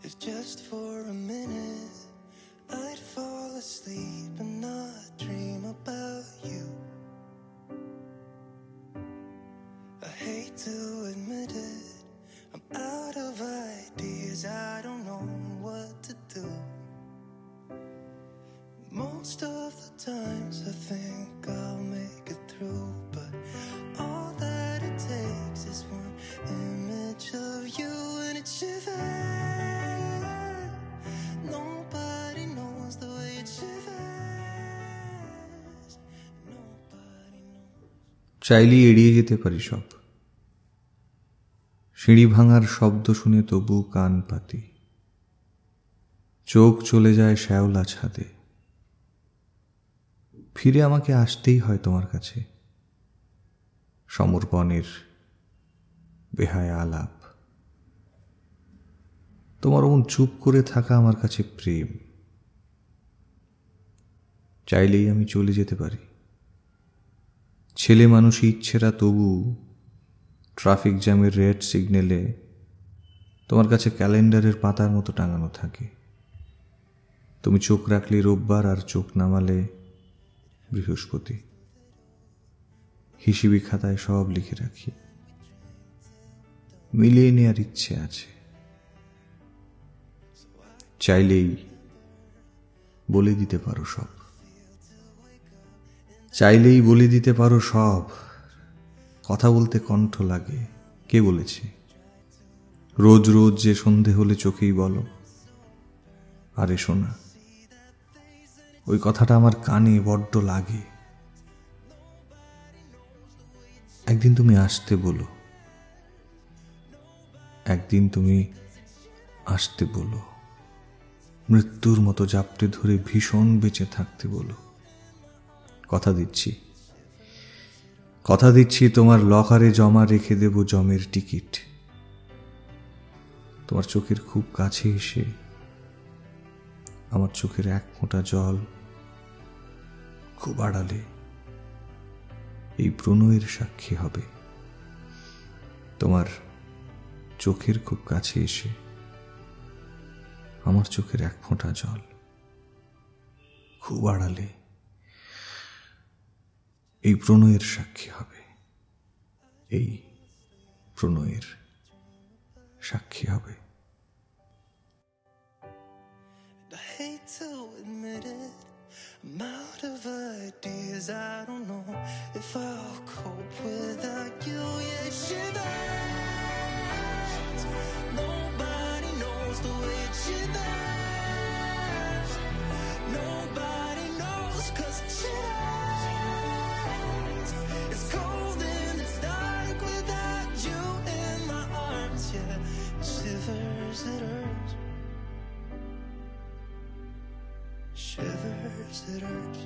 if just for a minute I'd fall asleep and not dream about you. I hate to admit it, I'm out of ideas, I don't know what to do. Most of the times I think I'll make it through, but all that it takes is one image of you and it shivers. Nobody knows the way it shivers. Nobody knows. চাইলেই এড়িয়ে যেতে পারি সব, সিঁড়ি ভাঙার শব্দ শুনে তবু কান পাতি, চোখ চলে যায় শ্যাওলা ছাদে। ফিরে আমাকে আসতেই হয় তোমার কাছে, সমর্পণের বেহায়া আলাপ। তোমার মন চুপ করে থাকা আমার কাছে প্রেম। চাইলেই আমি চলে যেতে পারি, ছেলে মানুষই ইচ্ছেরা তবু ট্রাফিক জ্যামের রেড সিগন্যালে তোমার কাছে ক্যালেন্ডারের পাতার মতো টাঙানো থাকে। তুমি চোখ রাখলে রোববার আর চোখ নামালে বৃহস্পতি। হিসেবি খাতায় সব লিখে রাখি, মিলিয়ে নেওয়ার ইচ্ছে আছে। চাইলেই বলে দিতে পারো সব, চাইলেই বলে দিতে পারো সব। কথা বলতে কণ্ঠ লাগে, কে বলেছে? রোজ রোজ যে সন্ধে হলে চোখেই বলো, আরে শোনা, ওই কথাটা আমার কানে বড্ড লাগে। একদিন তুমি আসতে বলো, একদিন তুমি আসতে বলো, মৃত্যুর মতো জাপটে ধরে ভীষণ বেঁচে থাকতে বলো। কথা দিচ্ছি, কথা দিচ্ছি, তোমার লকারে জমা রেখে দেব জমের টিকিট। তোমার চোখের খুব কাছে এসে আমার চোখের এক ফোঁটা জল খুব আড়ালে এই প্রণয়ের সাক্ষী হবে। তোমার চোখের খুব কাছে এসে আমার চোখের এক ফোঁটা জল খুব আড়ালে এই প্রণয়ের সাক্ষী হবে, এই প্রণয়ের সাক্ষী হবে। I hate to admit it, I'm out of ideas, I don't know if I'll cope without you. Yeah, it shivers. Nobody knows the way it shivers. Nobody knows 'cause it shivers. It's cold and it's dark without you in my arms. Yeah, it shivers, it hurts. Shivers, it hurts.